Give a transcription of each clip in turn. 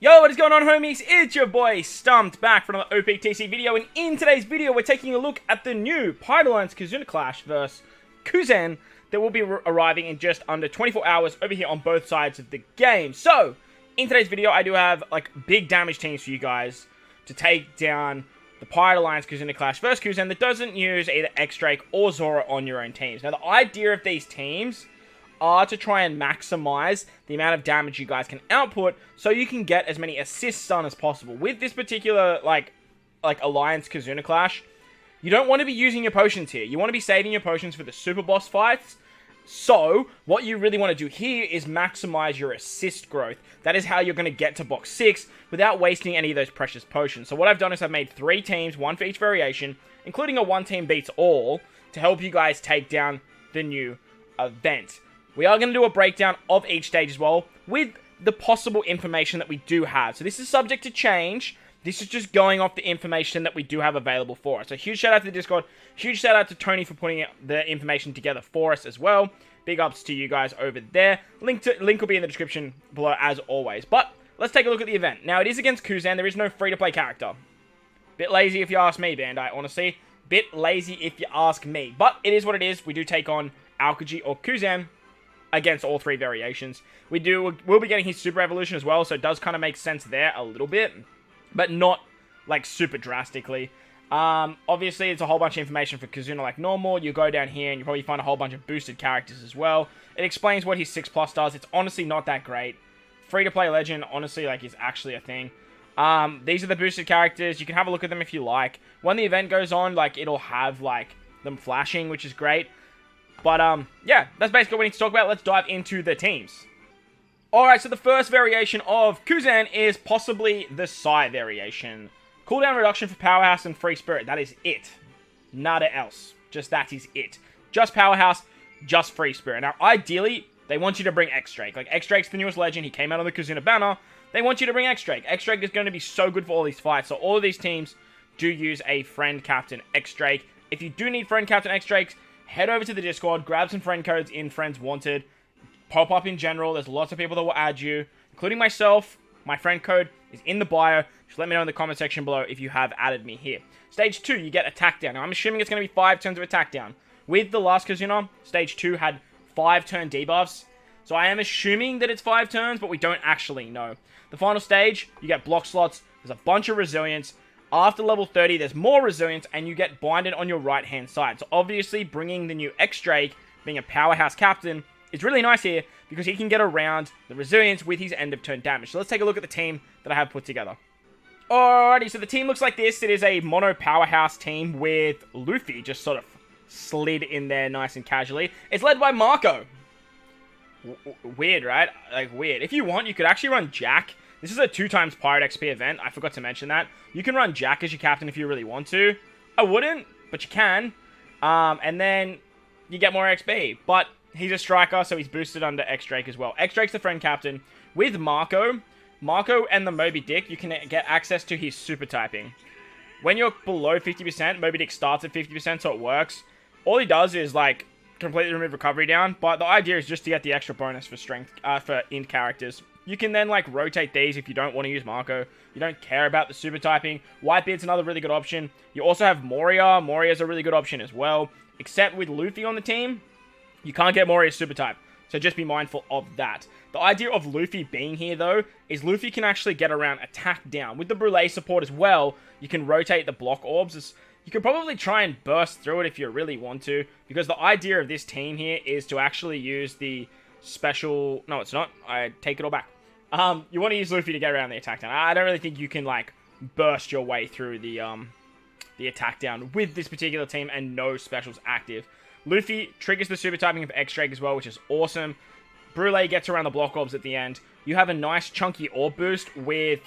Yo, what is going on, homies? It's your boy Stumped back for another OPTC video, and in today's video we're taking a look at the new Pride Alliance KIZUNA Clash vs KUZEN that will be arriving in just under 24 hours over here on both sides of the game. So, in today's video I do have like big damage teams for you guys to take down the Pride Alliance KIZUNA Clash vs KUZEN that doesn't use either X-Drake or Zoro on your own teams. Now, the idea of these teams are to try and maximize the amount of damage you guys can output so you can get as many assists done as possible. With this particular, like Alliance KIZUNA Clash, you don't want to be using your potions here. You want to be saving your potions for the super boss fights. So, what you really want to do here is maximize your assist growth. That is how you're going to get to box 6 without wasting any of those precious potions. So what I've done is I've made 3 teams, 1 for each variation, including a 1 team beats all, to help you guys take down the new event. We are going to do a breakdown of each stage as well, with the possible information that we do have. So this is subject to change. This is just going off the information that we do have available for us. So huge shout out to the Discord. Huge shout out to Tony for putting the information together for us as well. Big ups to you guys over there. Link will be in the description below as always. But let's take a look at the event. Now, it is against KUZEN. There is no free-to-play character. Bit lazy if you ask me, Bandai, honestly. Bit lazy if you ask me. But it is what it is. We do take on AOKIJI or KUZEN against all 3 variations. We'll be getting his super evolution as well, so it does kind of make sense there a little bit, but not like super drastically. Obviously, it's a whole bunch of information for KIZUNA like normal. You go down here and you probably find a whole bunch of boosted characters as well. It explains what his 6+ does. It's honestly not that great. Free-to-play legend, honestly, like, is actually a thing. These are the boosted characters. You can have a look at them if you like. When the event goes on, like, it'll have, like, them flashing, which is great. But, yeah, that's basically what we need to talk about. Let's dive into the teams. Alright, so the first variation of KUZEN is possibly the Psy variation. Cooldown reduction for Powerhouse and Free Spirit. That is it. Nada else. Just that is it. Just Powerhouse, just Free Spirit. Now, ideally, they want you to bring X-Drake. Like, X-Drake's the newest legend. He came out on the KIZUNA banner. They want you to bring X-Drake. X-Drake is going to be so good for all these fights. So, all of these teams do use a Friend Captain X-Drake. If you do need Friend Captain X-Drakes, head over to the Discord, grab some friend codes in Friends Wanted, pop up in general. There's lots of people that will add you, including myself. My friend code is in the bio. Just let me know in the comment section below if you have added me here. Stage 2, you get Attack Down. Now, I'm assuming it's going to be 5 turns of Attack Down. With the last KIZUNA, Stage 2 had 5 turn debuffs. So I am assuming that it's 5 turns, but we don't actually know. The final stage, you get block slots. There's a bunch of resilience. After level 30, there's more resilience, and you get binded on your right-hand side. So obviously, bringing the new X-Drake, being a powerhouse captain, is really nice here, because he can get around the resilience with his end-of-turn damage. So let's take a look at the team that I have put together. Alrighty, so the team looks like this. It is a mono powerhouse team with Luffy just sort of slid in there nice and casually. It's led by Marco. Weird, right? Like, weird. If you want, you could actually run Jack. This is a 2x Pirate XP event. I forgot to mention that. You can run Jack as your captain if you really want to. I wouldn't, but you can. And then you get more XP. But he's a striker, so he's boosted under X-Drake as well. X-Drake's the friend captain. With Marco and the Moby Dick, you can get access to his super typing. When you're below 50%, Moby Dick starts at 50%, so it works. All he does is, like, completely remove recovery down. But the idea is just to get the extra bonus for strength, for int characters. You can then, like, rotate these if you don't want to use Marco. You don't care about the super typing. Whitebeard's another really good option. You also have Moria. Moria's a really good option as well. Except with Luffy on the team, you can't get Moria's super type. So just be mindful of that. The idea of Luffy being here, though, is Luffy can actually get around Attack Down. With the Brûlée support as well, you can rotate the block orbs. You can probably try and burst through it if you really want to. Because the idea of this team here is to actually use the special... No, it's not. I take it all back. You want to use Luffy to get around the Attack Down. I don't really think you can, like, burst your way through the Attack Down with this particular team and no specials active. Luffy triggers the super typing of X-Drake as well, which is awesome. Brûlée gets around the block orbs at the end. You have a nice chunky orb boost with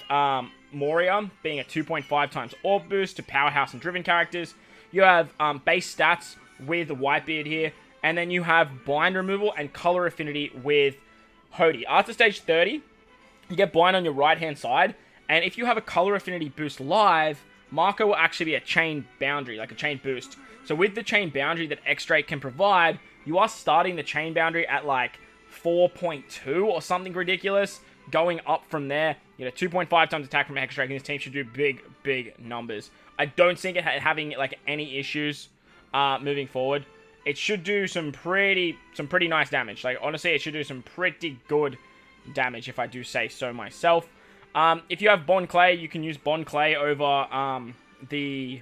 Moria being a 2.5 times orb boost to powerhouse and driven characters. You have base stats with Whitebeard here. And then you have bind removal and color affinity with Hody. After stage 30, you get bind on your right-hand side, and if you have a color affinity boost live, Marco will actually be a chain boundary, like a chain boost. So with the chain boundary that X-Drake can provide, you are starting the chain boundary at like 4.2 or something ridiculous, going up from there. You know, 2.5 times attack from Hexdrake, and this team should do big, big numbers. I don't think it having like any issues moving forward. It should do some pretty nice damage. Like, honestly, it should do some pretty good damage, if I do say so myself. If you have Bond Clay, you can use Bond Clay over the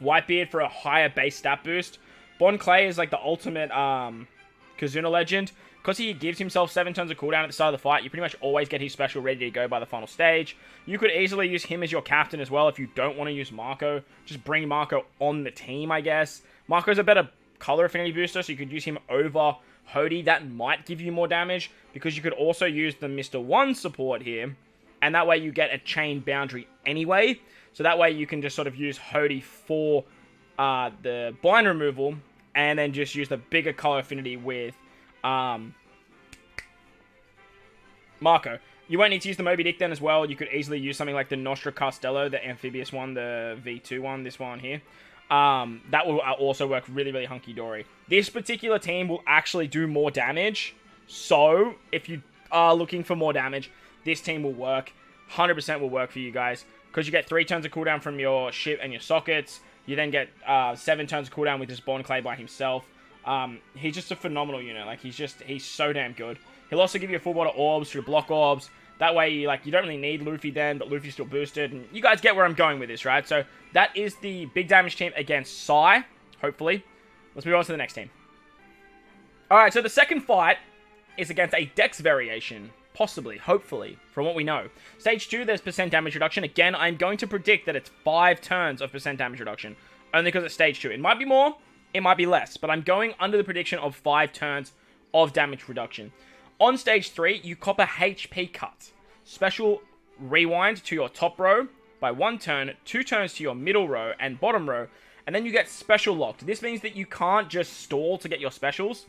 Whitebeard for a higher base stat boost. Bond Clay is like the ultimate KIZUNA legend. Because he gives himself 7 turns of cooldown at the start of the fight, you pretty much always get his special ready to go by the final stage. You could easily use him as your captain as well if you don't want to use Marco. Just bring Marco on the team, I guess. Marco's a better color affinity booster, so you could use him over HUUGGEE. That might give you more damage, because you could also use the Mr. 1 support here, and that way you get a chain boundary anyway. So that way you can just sort of use HUUGGEE for the blind removal, and then just use the bigger color affinity with Marco. You won't need to use the Moby Dick then as well. You could easily use something like the Nostra Castello, the amphibious one, the V2 one, this one here. That will also work really, really hunky-dory. This particular team will actually do more damage. So, if you are looking for more damage, this team will work. 100% will work for you guys. Because you get 3 turns of cooldown from your ship and your sockets. You then get 7 turns of cooldown with this Bond Clay by himself. He's just a phenomenal unit. Like, he's so damn good. He'll also give you a full body orbs through block orbs. That way, you don't really need Luffy then, but Luffy's still boosted. And you guys get where I'm going with this, right? So, that is the big damage team against Sai, hopefully. Let's move on to the next team. Alright, so the second fight is against a Dex variation. Possibly, hopefully, from what we know. Stage 2, there's percent damage reduction. Again, I'm going to predict that it's 5 turns of percent damage reduction. Only because it's stage 2. It might be more, it might be less. But I'm going under the prediction of 5 turns of damage reduction. On stage 3, you cop a HP cut. Special rewind to your top row by 1 turn, 2 turns to your middle row and bottom row, and then you get special locked. This means that you can't just stall to get your specials,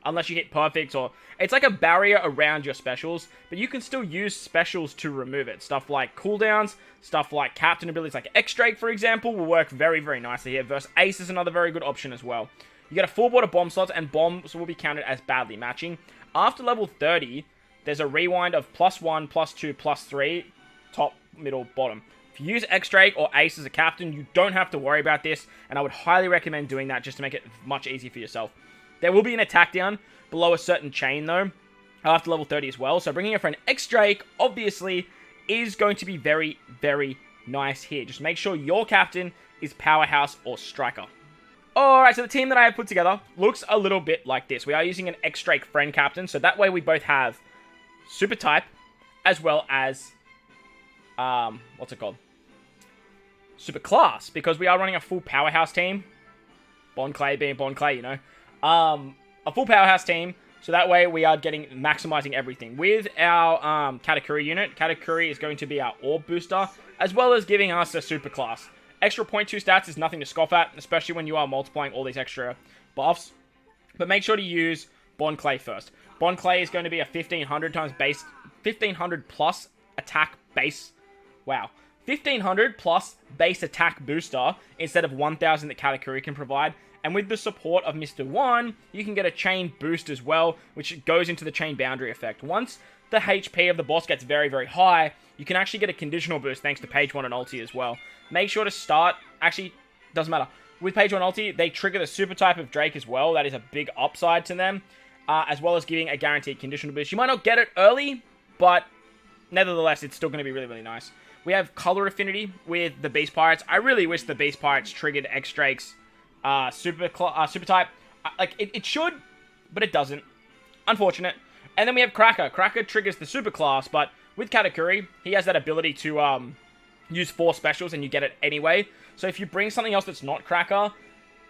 unless you hit perfect, or it's like a barrier around your specials, but you can still use specials to remove it. Stuff like cooldowns, stuff like captain abilities like X-Drake, for example, will work very, very nicely here. Versus Ace is another very good option as well. You get a full board of bomb slots, and bombs will be counted as badly matching. After level 30, there's a rewind of +1, +2, +3, top, middle, bottom. If you use X-Drake or Ace as a captain, you don't have to worry about this, and I would highly recommend doing that just to make it much easier for yourself. There will be an attack down below a certain chain, though, after level 30 as well. So bringing in for an X-Drake, obviously, is going to be very, very nice here. Just make sure your captain is Powerhouse or Striker. Alright, so the team that I have put together looks a little bit like this. We are using an X-Drake friend captain, so that way we both have Super Type, as well as, what's it called? Super Class, because we are running a full Powerhouse team. Bond Clay being Bond Clay, you know. A full Powerhouse team, so that way we are maximizing everything. With our Katakuri unit, Katakuri is going to be our Orb Booster, as well as giving us a Super Class. Extra 0.2 stats is nothing to scoff at, especially when you are multiplying all these extra buffs. But make sure to use Bond Clay first. Bond Clay is going to be a 1500 times base, 1500 plus attack base. Wow. 1500 plus base attack booster instead of 1000 that Katakuri can provide. And with the support of Mr. 1, you can get a chain boost as well, which goes into the chain boundary effect. Once the HP of the boss gets very, very high, you can actually get a conditional boost thanks to page 1 and ulti as well. Make sure to start, actually, doesn't matter. With page 1 ulti, they trigger the super type of Drake as well. That is a big upside to them, as well as giving a guaranteed conditional boost. You might not get it early, but nevertheless, it's still going to be really, really nice. We have color affinity with the Beast Pirates. I really wish the Beast Pirates triggered X-Drake's super type. Like, it should, but it doesn't. Unfortunate. And then we have Cracker. Cracker triggers the super class, but with Katakuri, he has that ability to use 4 specials and you get it anyway. So if you bring something else that's not Cracker,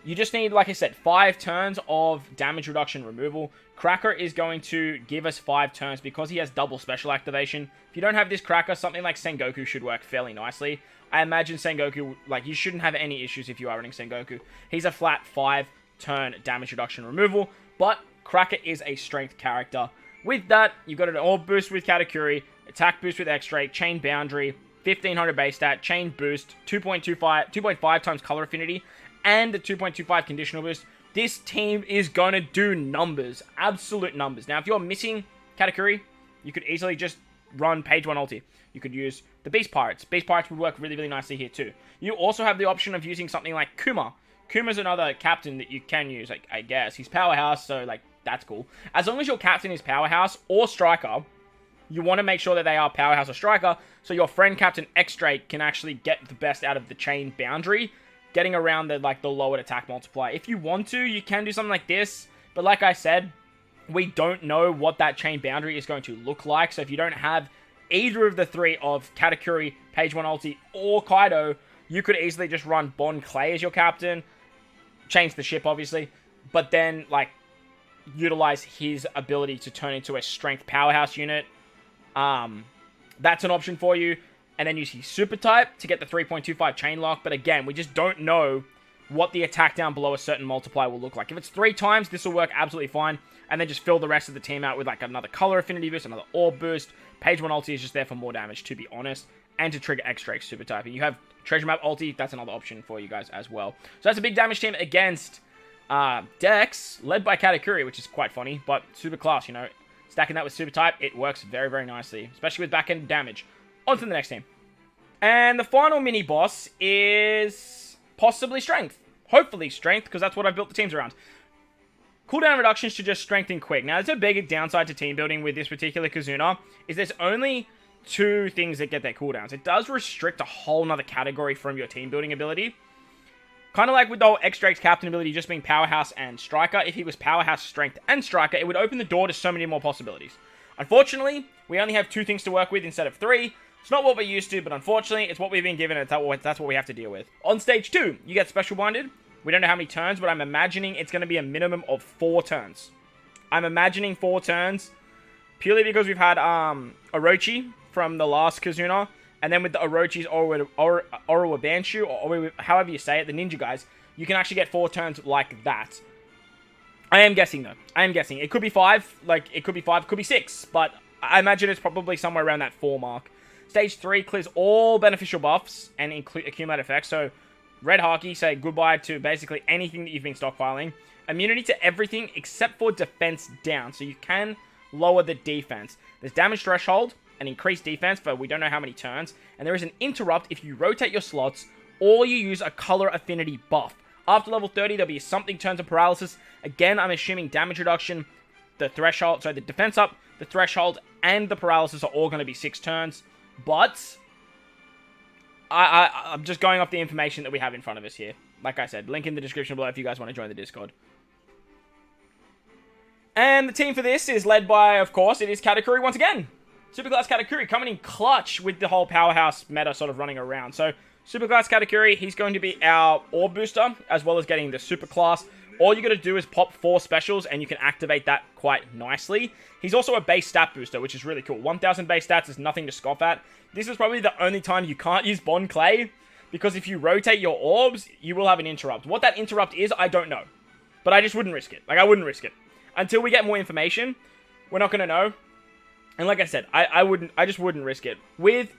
you just need, like I said, 5 turns of damage reduction removal. Cracker is going to give us 5 turns because he has double special activation. If you don't have this Cracker, something like Sengoku should work fairly nicely. I imagine Sengoku, like, you shouldn't have any issues if you are running Sengoku. He's a flat 5-turn damage reduction removal, but Cracker is a strength character. With that, you've got an Orb Boost with Katakuri, Attack Boost with X-Drake, Chain Boundary, 1500 base stat, Chain Boost, 2.5 times Color Affinity, and the 2.25 Conditional Boost. This team is going to do numbers. Absolute numbers. Now, if you're missing Katakuri, you could easily just run page 1 ulti. You could use the Beast Pirates. Beast Pirates would work really, really nicely here too. You also have the option of using something like Kuma. Kuma's another captain that you can use, like, I guess. He's powerhouse, so, like, that's cool. As long as your captain is powerhouse or striker, you want to make sure that they are powerhouse or striker, so your friend Captain X-Drake can actually get the best out of the chain boundary, getting around the, like, the lowered attack multiplier. If you want to, you can do something like this, but like I said, we don't know what that chain boundary is going to look like, so if you don't have either of the three of Katakuri, Page 1 Ulti, or Kaido, you could easily just run Bon Clay as your captain, change the ship, obviously, but then, like, utilize his ability to turn into a strength powerhouse unit. That's an option for you, and then use his super type to get the 3.25 chain lock, but again, we just don't know what the attack down below a certain multiplier will look like. If it's 3 times, this will work absolutely fine, and then just fill the rest of the team out with, like, another color affinity boost, another orb boost. Page 1 ulti is just there for more damage, to be honest, and to trigger X-Drake super typing. You have Treasure Map ulti, that's another option for you guys as well. So that's a big damage team against Dex, led by Katakuri, which is quite funny, but super class, you know. Stacking that with super type, it works very, very nicely, especially with back-end damage. On to the next team. And the final mini-boss is possibly Strength. Hopefully Strength, because that's what I've built the teams around. Cooldown reductions to just Strength and Quick. Now, there's a big downside to team building with this particular KIZUNA, is there's only 2 things that get their cooldowns. It does restrict a whole nother category from your team building ability. Kind of like with the whole X-Drake's captain ability just being Powerhouse and Striker. If he was Powerhouse, Strength, and Striker, it would open the door to so many more possibilities. Unfortunately, we only have 2 things to work with instead of 3. It's not what we're used to, but unfortunately, it's what we've been given, and that's what we have to deal with. On stage 2, you get Special Blinded. We don't know how many turns, but I'm imagining it's going to be a minimum of 4 turns. I'm imagining 4 turns, purely because we've had Orochi from the last KIZUNA, and then with the Orochi's Orowabanshu, or however you say it, the ninja guys, you can actually get 4 turns like that. I am guessing, though. I am guessing. It could be 5, it could be 5, it could be 6, but I imagine it's probably somewhere around that 4 mark. Stage 3 clears all beneficial buffs and accumulate effects, so Red Haki, say goodbye to basically anything that you've been stockpiling. Immunity to everything except for defense down, so you can lower the defense. There's damage threshold and increased defense, but we don't know how many turns. And there is an interrupt if you rotate your slots or you use a color affinity buff. After level 30, there'll be something turns of paralysis. Again, I'm assuming damage reduction, the threshold, so the defense up, the threshold, and the paralysis are all going to be 6 turns. But I'm just going off the information that we have in front of us here. Like I said, link in the description below if you guys want to join the Discord. And the team for this is led by, of course, it is Katakuri once again. Superclass Katakuri coming in clutch with the whole powerhouse meta sort of running around. So, Superclass Katakuri, he's going to be our orb booster, as well as getting the superclass. All you got to do is pop 4 specials, and you can activate that quite nicely. He's also a base stat booster, which is really cool. 1,000 base stats is nothing to scoff at. This is probably the only time you can't use Bon Clay, because if you rotate your orbs, you will have an interrupt. What that interrupt is, I don't know. But I just wouldn't risk it. Like, I wouldn't risk it. Until we get more information, we're not going to know. And like I said, I just wouldn't risk it. With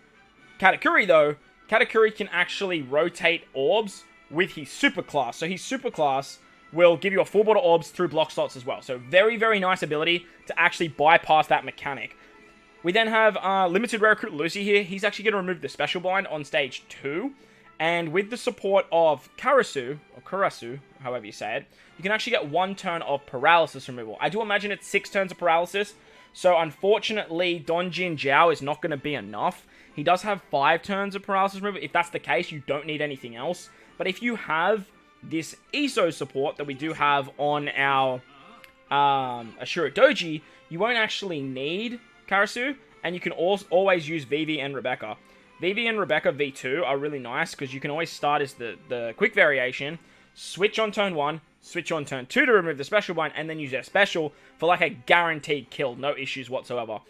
Katakuri, though, Katakuri can actually rotate orbs with his superclass. So his superclass will give you a full border orbs through block slots as well. So very, very nice ability to actually bypass that mechanic. We then have Limited Rare Recruit Lucy here. He's actually going to remove the Special Blind on stage 2. And with the support of Karasu, or Karasu, however you say it, you can actually get 1 turn of paralysis removal. I do imagine it's 6 turns of paralysis. So unfortunately, Donjin Jiao is not going to be enough. He does have 5 turns of paralysis removal. If that's the case, you don't need anything else. But if you have this ESO support that we do have on our Ashura Doji, you won't actually need Karasu, and you can always use Vivi and Rebecca. Vivi and Rebecca V2 are really nice, because you can always start as the quick variation, switch on turn 1, switch on turn 2 to remove the special blind, and then use their special for like a guaranteed kill, no issues whatsoever.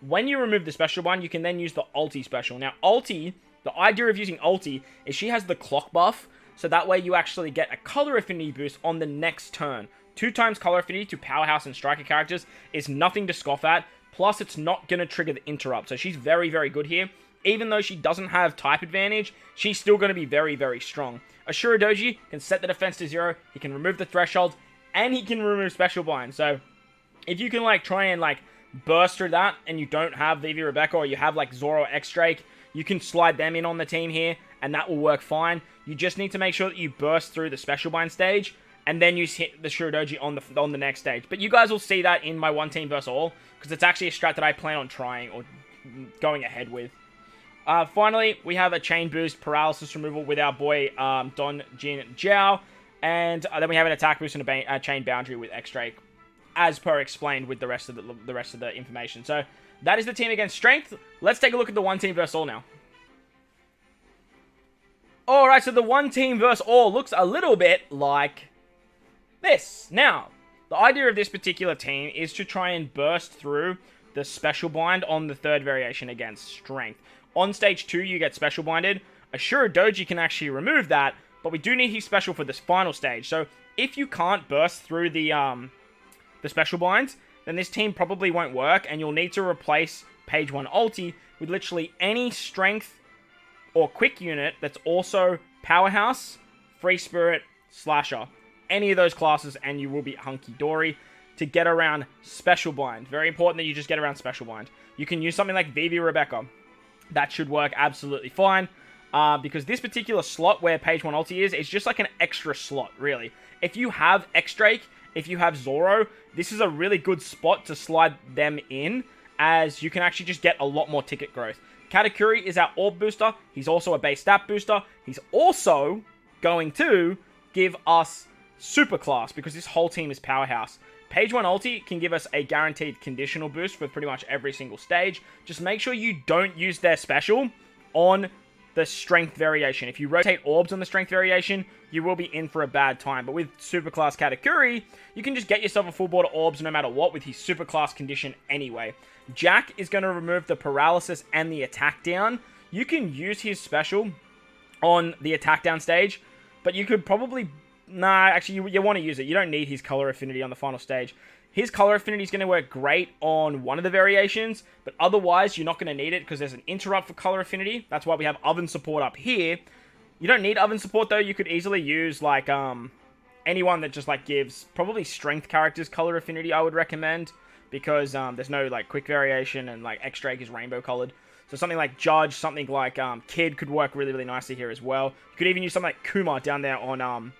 When you remove the special blind, you can then use the ulti special. Now, ulti, the idea of using ulti is she has the clock buff, so that way you actually get a color affinity boost on the next turn. 2 times color affinity to powerhouse and striker characters is nothing to scoff at, plus it's not going to trigger the interrupt, so she's very, very good here. Even though she doesn't have type advantage, she's still going to be very, very strong. Ashura Doji can set the defense to 0, he can remove the threshold, and he can remove special blind. So, if you can like try and like burst through that and you don't have Vivi Rebecca, or you have like Zoro or X-Drake, you can slide them in on the team here, and that will work fine. You just need to make sure that you burst through the Special Bind stage, and then you hit the Shoutout on the next stage. But you guys will see that in my one team versus all, because it's actually a strat that I plan on trying or going ahead with. Finally, we have a chain boost paralysis removal with our boy Don Jin Jiao, and then we have an attack boost and a chain boundary with X-Drake, as per explained with the rest of the information. So that is the team against strength. Let's take a look at the one team versus all now. Alright, so the one team versus all looks a little bit like this. Now, the idea of this particular team is to try and burst through the special bind on the third variation against strength. On stage 2, you get special binded. Shoutout can actually remove that, but we do need his special for this final stage. So if you can't burst through the special binds, then this team probably won't work, and you'll need to replace page 1 ulti with literally any strength or quick unit that's also powerhouse, free spirit, slasher. Any of those classes, and you will be hunky-dory to get around special bind. Very important that you just get around special bind. You can use something like Vivi Rebecca. That should work absolutely fine, because this particular slot where page 1 ulti is just like an extra slot, really. If you have X-Drake, if you have Zoro, this is a really good spot to slide them in, as you can actually just get a lot more ticket growth. Katakuri is our orb booster. He's also a base stat booster. He's also going to give us super class, because this whole team is powerhouse. Page 1 ulti can give us a guaranteed conditional boost for pretty much every single stage. Just make sure you don't use their special on the strength variation. If you rotate orbs on the strength variation, you will be in for a bad time. But with super class Katakuri, you can just get yourself a full board of orbs no matter what with his super class condition anyway. Jack is going to remove the paralysis and the attack down. You can use his special on the attack down stage, but you could probably... Nah, actually, you want to use it. You don't need his color affinity on the final stage. His color affinity is going to work great on one of the variations, but otherwise, you're not going to need it because there's an interrupt for color affinity. That's why we have oven support up here. You don't need oven support, though. You could easily use, like, anyone that just, like, gives probably strength characters color affinity, I would recommend, because there's no, like, quick variation, and, like, X-Drake is rainbow colored. So something like Judge, something like Kid could work really, really nicely here as well. You could even use something like Kuma down there on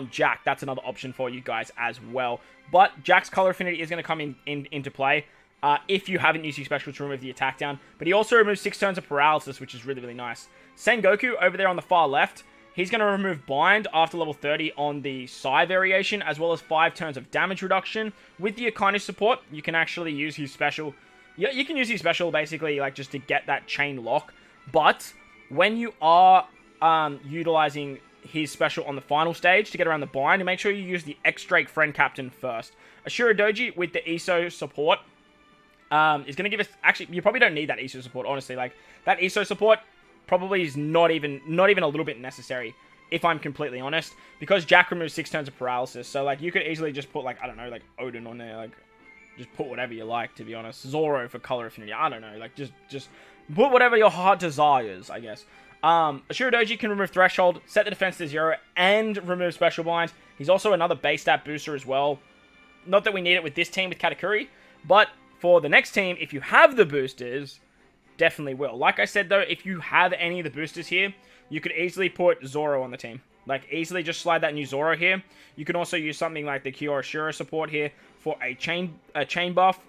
Jack. That's another option for you guys as well. But Jack's color affinity is going to come into play if you haven't used your special to remove the attack down. But he also removes 6 turns of paralysis, which is really, really nice. Sengoku, over there on the far left, he's going to remove bind after level 30 on the Psy variation, as well as 5 turns of damage reduction. With the Akane support, you can actually use his special. Yeah, you can use his special basically like just to get that chain lock. But when you are utilizing his special on the final stage to get around the bind, and make sure you use the X-Drake friend captain first. Shoutout with the ESO support is going to give us... Actually, you probably don't need that ESO support, honestly. Like, that ESO support probably is not even a little bit necessary, if I'm completely honest, because Jack removes 6 turns of paralysis. So, like, you could easily just put, like, I don't know, like, Odin on there, like, just put whatever you like, to be honest. Zoro for color affinity, I don't know, like, just put whatever your heart desires, I guess. Shoutout can remove Threshold, set the defense to 0, and remove Special Bind. He's also another base stat booster as well. Not that we need it with this team with Katakuri, but for the next team, if you have the boosters, definitely will. Like I said though, if you have any of the boosters here, you could easily put Zoro on the team. Like, easily just slide that new Zoro here. You can also use something like the Kyorashiro support here for a chain buff.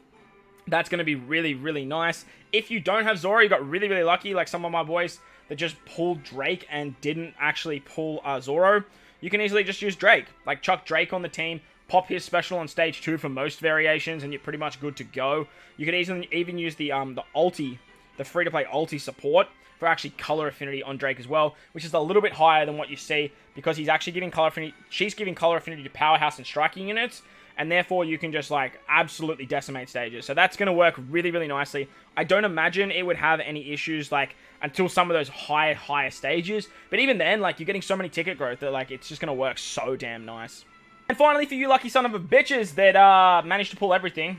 That's going to be really, really nice. If you don't have Zoro, you got really, really lucky, like some of my boys that just pulled Drake and didn't actually pull Zoro. You can easily just use Drake. Like, chuck Drake on the team, pop his special on stage 2 for most variations, and you're pretty much good to go. You could even use the ulti, the free-to-play ulti support for actually color affinity on Drake as well, which is a little bit higher than what you see, because he's actually giving color affinity. She's giving color affinity to powerhouse and striking units, and therefore you can just, like, absolutely decimate stages. So that's going to work really, really nicely. I don't imagine it would have any issues, like, until some of those higher stages. But even then, like, you're getting so many ticket growth that, like, it's just going to work so damn nice. And finally, for you lucky son of a bitches that managed to pull everything,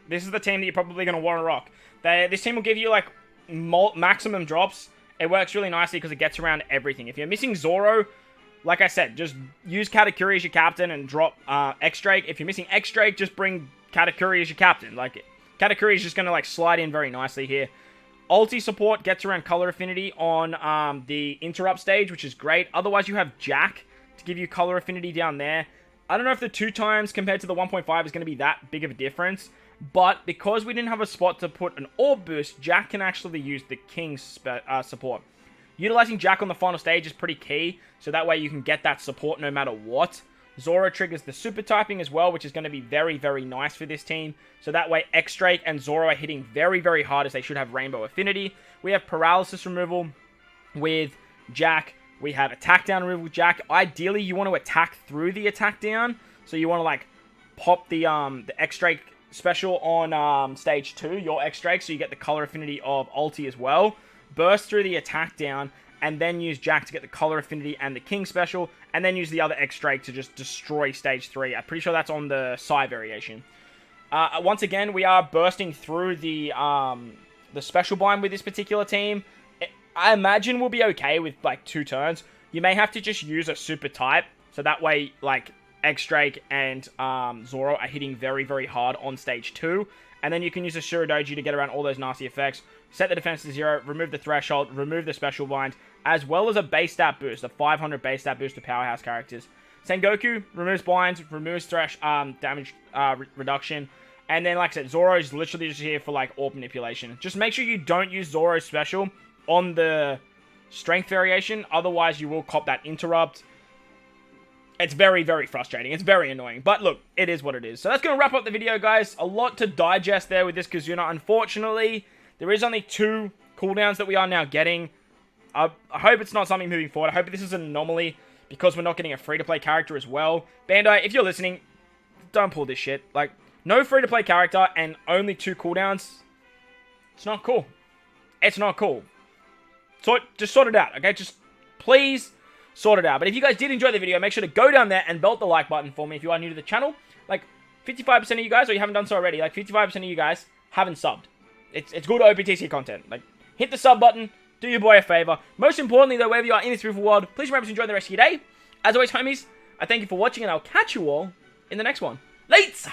this is the team that you're probably going to want to rock. This team will give you, like, maximum drops. It works really nicely because it gets around everything. If you're missing Zoro, like I said, just use Katakuri as your captain and drop X-Drake. If you're missing X-Drake, just bring Katakuri as your captain. Like, Katakuri is just going to like slide in very nicely here. Ulti support gets around color affinity on the interrupt stage, which is great. Otherwise, you have Jack to give you color affinity down there. I don't know if the 2 times compared to the 1.5 is going to be that big of a difference. But because we didn't have a spot to put an orb boost, Jack can actually use the King's support. Utilizing Jack on the final stage is pretty key, so that way you can get that support no matter what. Zoro triggers the super typing as well, which is going to be very, very nice for this team. So that way X-Drake and Zoro are hitting very, very hard as they should have Rainbow Affinity. We have paralysis removal with Jack. We have attack down removal with Jack. Ideally, you want to attack through the attack down. So you want to like pop the X-Drake special on stage 2, your X-Drake, so you get the color affinity of ulti as well. Burst through the attack down, and then use Jack to get the color affinity and the King special, and then use the other X-Drake to just destroy stage 3. I'm pretty sure that's on the Psy variation. Once again, we are bursting through the special bind with this particular team. I imagine we'll be okay with like 2 turns. You may have to just use a super type, so that way like X-Drake and Zoro are hitting very, very hard on stage 2. And then you can use a Shuridoji to get around all those nasty effects. Set the defense to 0, remove the threshold, remove the special bind, as well as a base stat boost, a 500 base stat boost to powerhouse characters. Sengoku removes binds, removes damage reduction. And then, like I said, Zoro is literally just here for like orb manipulation. Just make sure you don't use Zoro's special on the strength variation. Otherwise, you will cop that interrupt. It's very, very frustrating. It's very annoying. But look, it is what it is. So that's going to wrap up the video, guys. A lot to digest there with this KIZUNA. Unfortunately, there is only 2 cooldowns that we are now getting. I hope it's not something moving forward. I hope this is an anomaly because we're not getting a free-to-play character as well. Bandai, if you're listening, don't pull this shit. Like, no free-to-play character and only 2 cooldowns. It's not cool. It's not cool. So just sort it out, okay? Just please sort it out. But if you guys did enjoy the video, make sure to go down there and belt the like button for me if you are new to the channel. Like, 55% of you guys, or you haven't done so already, like 55% of you guys haven't subbed. It's good OPTC content. Like, hit the sub button, do your boy a favor. Most importantly, though, wherever you are in this beautiful world, please remember to enjoy the rest of your day. As always, homies, I thank you for watching, and I'll catch you all in the next one. Later!